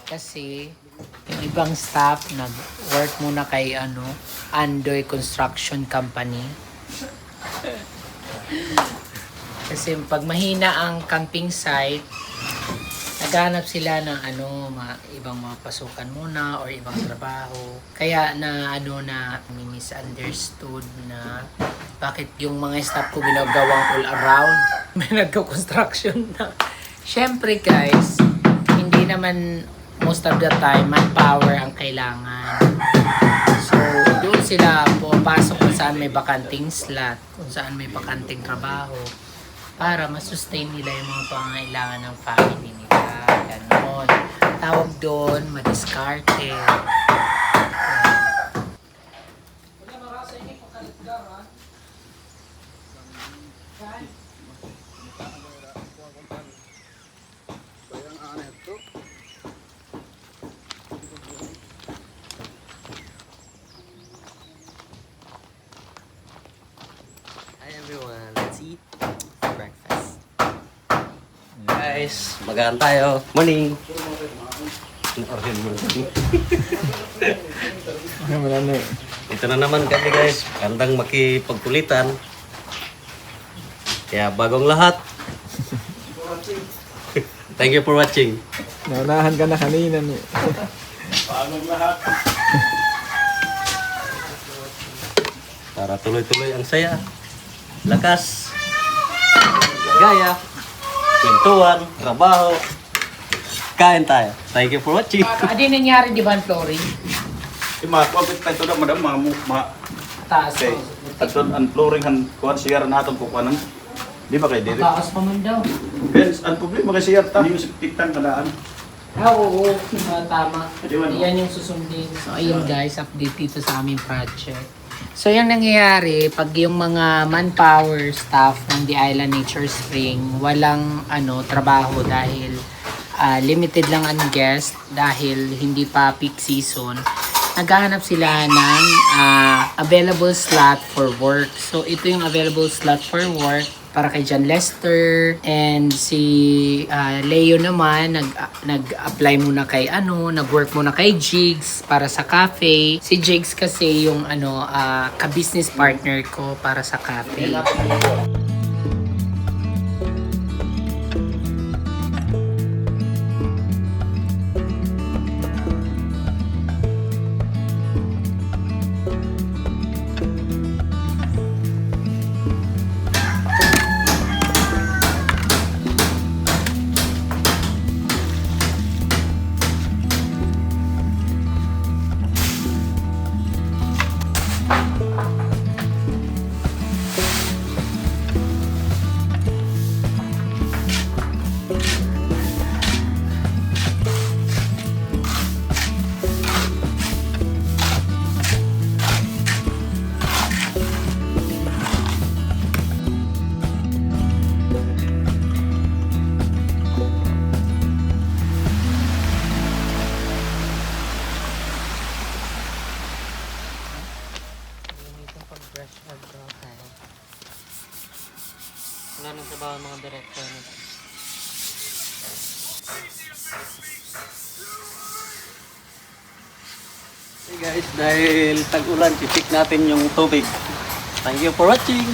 Kasi yung ibang staff nag-work muna kay Andoy Construction Company. Kasi pag mahina ang camping site, naghanap sila ng ibang mga pasukan muna or ibang trabaho. Kaya na misunderstood na bakit yung mga staff ko ginagawang all around. May nagko-construction na. Siyempre guys, hindi naman most of the time manpower ang kailangan. So doon sila pumapasok kung saan may bakanting slot, kung saan may bakanting trabaho para masustain nila yung mga pangangailangan ng family nila. Ganon. Tawag doon, madiskarte. Hi everyone, let's eat breakfast. Guys, magaan tayo. Morning. Ito na naman kami guys, handang makipagkulitan. Kaya bagong lahat. Thank you for watching. Naunahan ka na kanina. Bagong lahat. Para tuloy-tuloy ang saya, lakas, gaya, kwentuhan, trabaho, kain tayo. Thank you for watching. Ano nangyari di ba ang flooring? Kapit tayo na madam, Taas. okay. Taton ang flooring han kuan siya naton ko kanan. Di ba kay dili? Taas pa man daw. Benz ang problema kay siya ta. Di mo tiktan kadaan. Oo, tama. Di ba, no? Yan yung susundin. So ayun guys, update dito sa aming project. So yung nangyayari, pag yung mga manpower staff ng The Island Nature Spring, walang trabaho dahil limited lang ang guest dahil hindi pa peak season, naghahanap sila ng available slot for work. So ito yung available slot for work para kay John Lester, and si Leo naman nag-apply muna kay nag-work muna kay Jigs para sa cafe. Si Jigs kasi yung ka-business partner ko para sa cafe. Wala nang trabaho ng mga director nito. Hey guys, dahil tag-ulan, pipik natin yung tubig. Thank you for watching.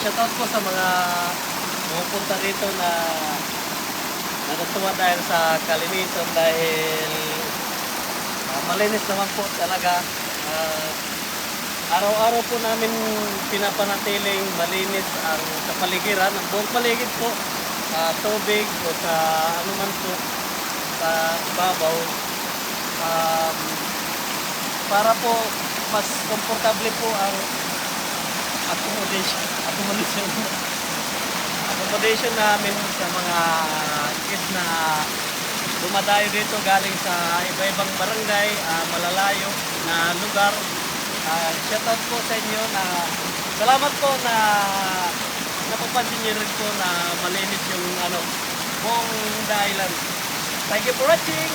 shoutout po sa mga pumupunta rito na natutuwa dahil sa kalinisan dahil malinis naman po talaga. Araw-araw po namin pinapanatiling malinis ang kapaligiran, ang buong paligid po, tubig o sa anuman po sa ibabaw, para po mas komportable po ang accommodation namin sa mga kids na dumadayo dito galing sa iba-ibang barangay, malalayo na lugar. Shoutout po sa inyo na salamat po na napapansin niyo rin po na malinis yung buong dahilan. Thank you for watching!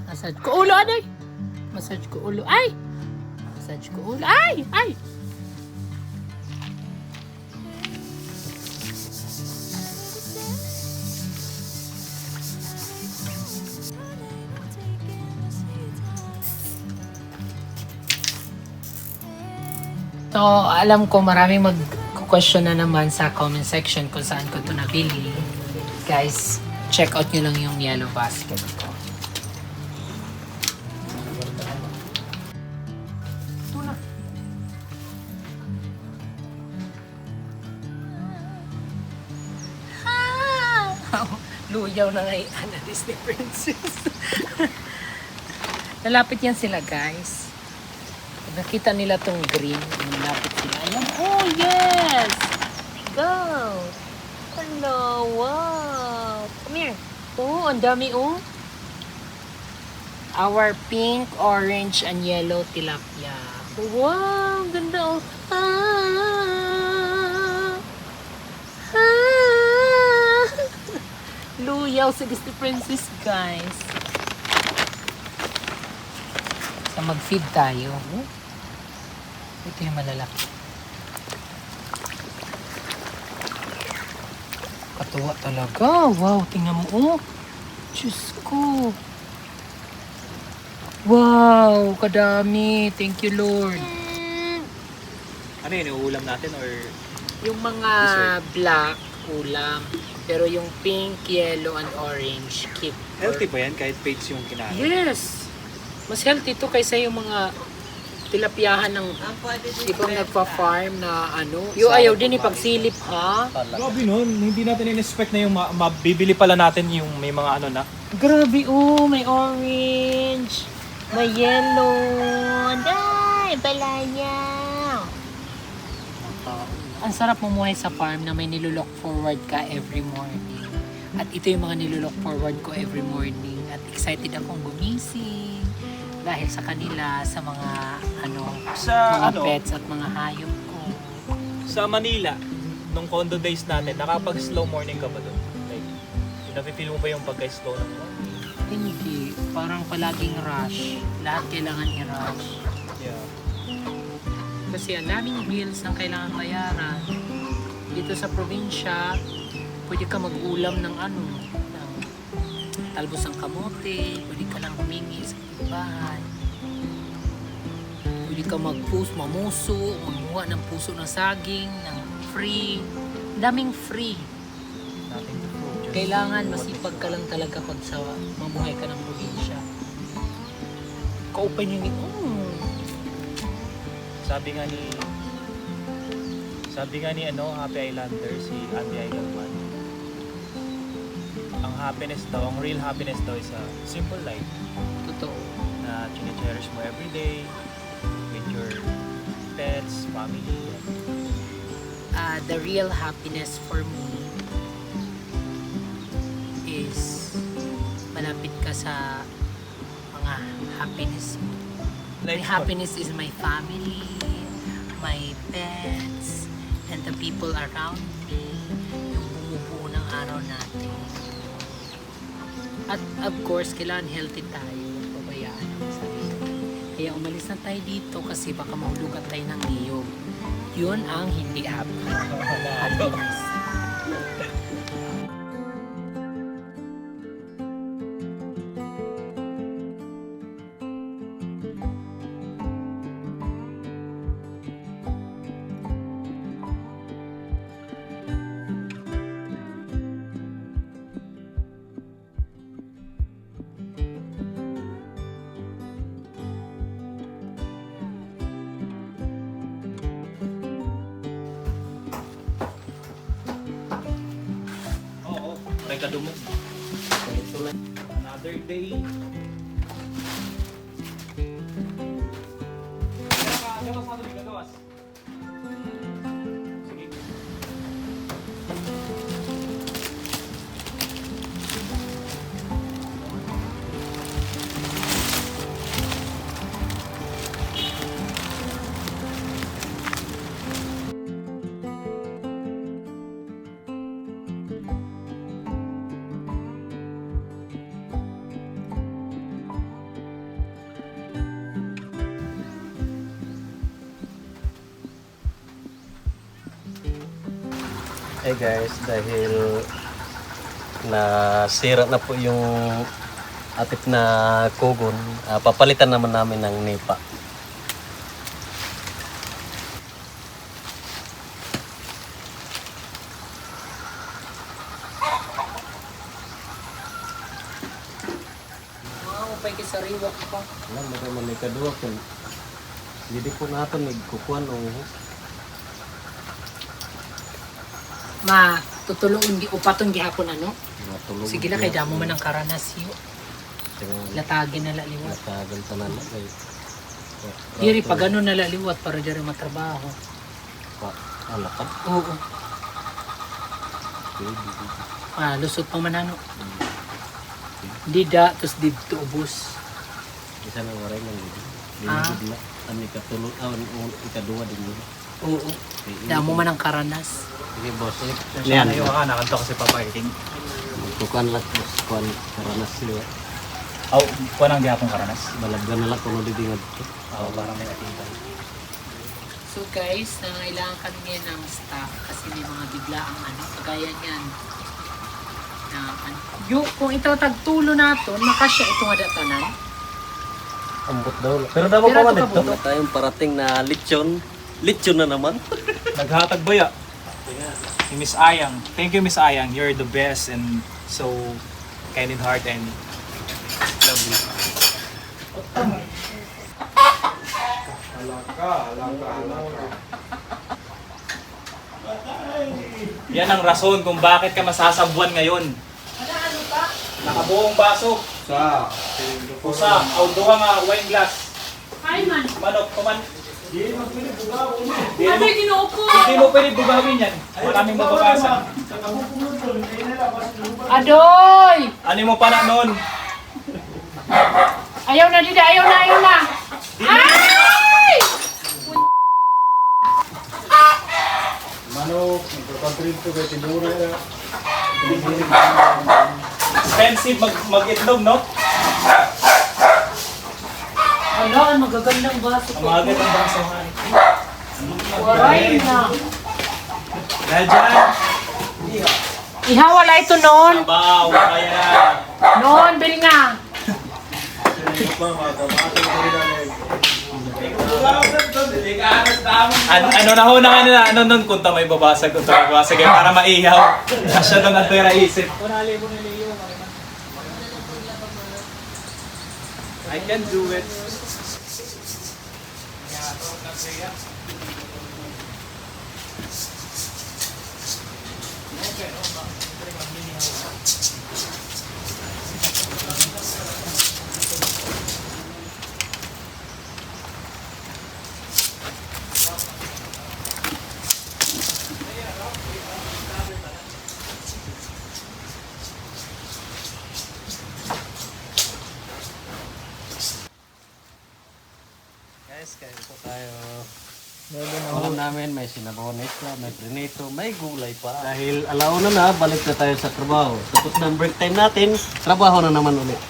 Massage ko ulo, aday! Massage ko ulo, ay! Massage ko ulo, ay! Ay! So, alam ko maraming mag-question na naman sa comment section kung saan ko ito nabili. Guys, check out nyo lang yung yellow basket ko. Ito na. Luyaw na nga yung Disney Princess. Lalapit yan sila, guys. Pag nakita nila tong green, malapit sila. Ayan. Oh, yes! Go! Hello! Wow! Come here. Oh, ang dami, oh. Our pink, orange, and yellow tilapia. Wow! Ganda, oh. Luyaw sa Disney Princess, guys. So, mag-feed tayo. Ito yung malalaki. Katuwa talaga. Wow, tingnan mo. Oh. Diyos ko. Wow, kadami. Thank you, Lord. Ano yun, uulam natin or... Yung mga black, ulam. Pero yung pink, yellow, and orange, keep. Healthy ba yan kahit page yung kinain? Yes! Mas healthy to kaysa yung mga tilapiahan ng ibang nagpa-farm na ano. Yung ayaw din ipagsilip, ha? Grabe nun, hindi natin in-expect na yung mabibili pala natin yung may mga ano na. Grabe, oh! May orange! May yellow! Anday! Balaya! Ang sarap mamuhay sa farm na may nilulook forward ka every morning. At ito yung mga nilulook forward ko every morning. At excited akong gumising dahil sa kanila, sa mga mga pets at mga hayop ko. Sa Manila, nung condo days natin, nakapag-slow morning ka ba doon? Like, napipil mo ba yung pagka-slow ng morning? Hindi. Parang palaging rush. Lahat kailangan i-rush. Yeah. Kasi ang daming bills na kailangan bayaran. Dito sa probinsya, pwede ka mag-ulam ng ng talbos ng kamote, pwede ka lang humingi sa bahay. Pwede ka mamuso, magmuha ng puso ng saging, ng free. Daming free. Nothing to prove. Just Kailangan masipag ka lang talaga pag mamuhay ka ng probinsya. Naka-open yung Sabi nga ni Happy Islander, si Andy Igelman, ang happiness daw, ang real happiness daw is a simple life Totoo. na chine-cherish mo everyday with your pets, family. The real happiness for me is malapit ka sa mga happiness mo. My happiness is my family, my pets, and the people around me, yung bumubuo ng araw natin. At of course, kailangan healthy tayo, pabayaan ang sarili. Kaya umalis na tayo dito kasi baka mahulugan tayo ng niyog. Yun ang hindi happiness. Oo, may kadumog. Another day. Gawas. Sige. Hey guys, dahil nasira na po yung atip na kugon, papalitan naman namin ng nipa. Upay kay sariwa ka pa. Alam mo naman may kadua kung hindi po natin nagkukuhan o Tutulong upatong gihapon ano? matulog. Sige na kay damo man ang karanas yo. Latagin na laliwat. Natagal tanan na kay. Diri pag ano na laliwat para diri matrabaho. Alakad. Oo. Lusot pa man ano. Dida tus dito ubos. Isa na waray man dito. Ah. Dinigid na. Ang ikatulog, ikadua din yun. Oo. Damo man ang karanas. Sige boss, Yan, ayaw ka, nakanto kasi papaiting. magkukuhan lang boss, kuhan karanas liwa. Aw, kuha nang gihapong karanas. Balagdan na lang kung ano dito. Oo, parang may atibay. So guys, nangailangan kami ngayon ng staff kasi may mga biglaang ano, kagaya niyan. Na, kung ito tagtulo nato, makasya ito nga datanan. Ambot daw. Pero daw pa Pero man ito dito. kabuto. Tayong parating na lechon. Lechon na naman. Naghatag ba ya? Si Miss Ayang. Thank you, Miss Ayang. You're the best and so kind in heart and lovely. Yan ang rason kung bakit ka masasabuan ngayon. Nakabuong baso. Usa, o duwa nga wine glass. Ay man. Manok, kuman. Ano yung ginuupo? Hindi mo pwede bugawin yan. Maraming mababasa. Adoy! Ano mo pa na noon? Ayaw na dito, ayaw na! Ay! Expensive mag-itlog, no? Wala, ang magagandang baso Ang ko. mga gandang baso nga. Waray na. Dahil dyan, Ihawala ito noon. sabaw, kaya. Noon, bil nga. Ano na ho na ano nun kung may babasag, kung may babasag para maihaw. Siya doon ang pera isip. I can do it. Guys, kain po tayo. Ulam namin, may sinabawan isla, may prinito, may gulay pa. Dahil alauna na, balik na tayo sa trabaho. Tapos ng break time natin, trabaho na naman ulit.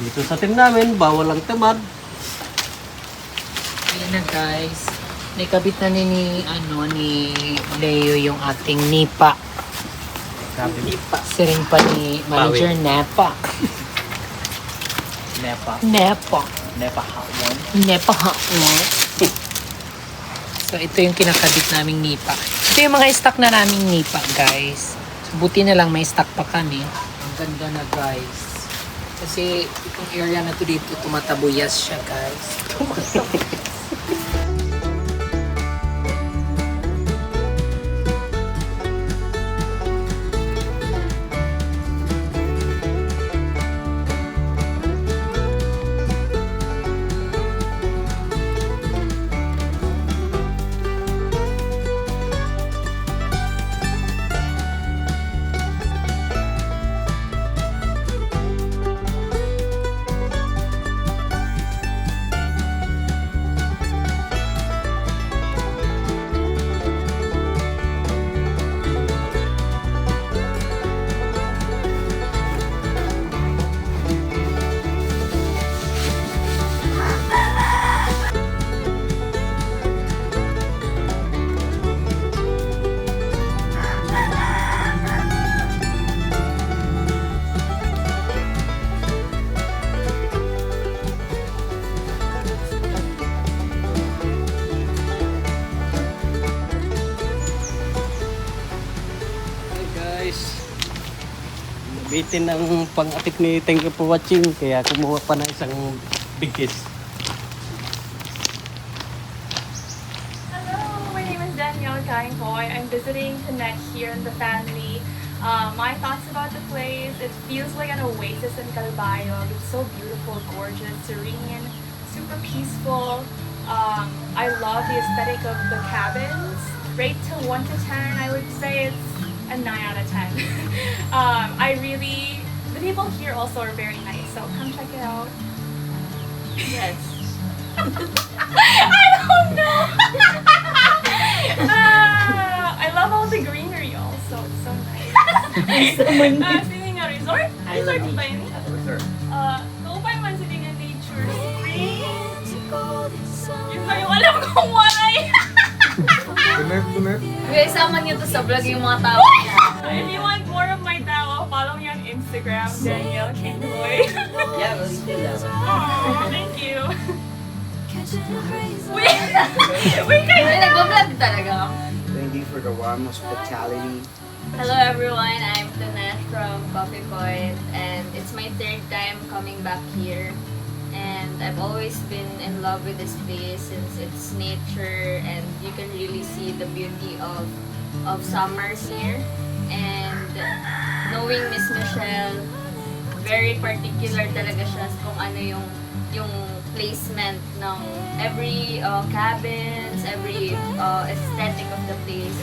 Dito sa team namin, bawal ang tamad. Ayan na guys. Nakabit na ni Leo yung ating nipa. Si rin pa ni Manager Nepa. Nepa. Nepa. Nepa hawon. Nepa ha. So ito yung kinakabit naming nipa. Ito yung mga stock na naming nipa guys. So, buti na lang may stock pa kami. Ang ganda na guys. Kasi itong area na to dito tumatabuyas siya guys. Hey guys, bitin ang pang-atik ni thank you for watching, kaya kumuha pa na isang big kiss. Hello, my name is Danielle Kaingkoy. I'm visiting Connect here in the family. My thoughts about the place, it feels like an oasis in Calbayog. It's so beautiful, gorgeous, serene, super peaceful. I love the aesthetic of the cabins. Rate to 1 to 10, I would say it's a 9 out of 10. The people here also are very nice, so come check it out. Yes. I don't know. I love all the greenery also. It's so nice. Feeling a resort? Resort ba yun? Kaupay man sila ng nature spring. Yun ba yung alam kong walay? Guys, sama niyo to sa vlog yung mga tao. If you want more of my tawa, follow me on Instagram, Danielle Kingboy. Yeah, we'll do that. Aw, thank you. Wait, kayo Ay, nag-vlog talaga. Thank you for the warm hospitality. Hello everyone, I'm Tanesh from Coffee Point and it's my third time coming back here. And I've always been in love with this place since it's nature and you can really see the beauty of summers here. And knowing Miss Michelle, very particular talaga siya kung ano yung placement ng every cabins, every aesthetic of the place.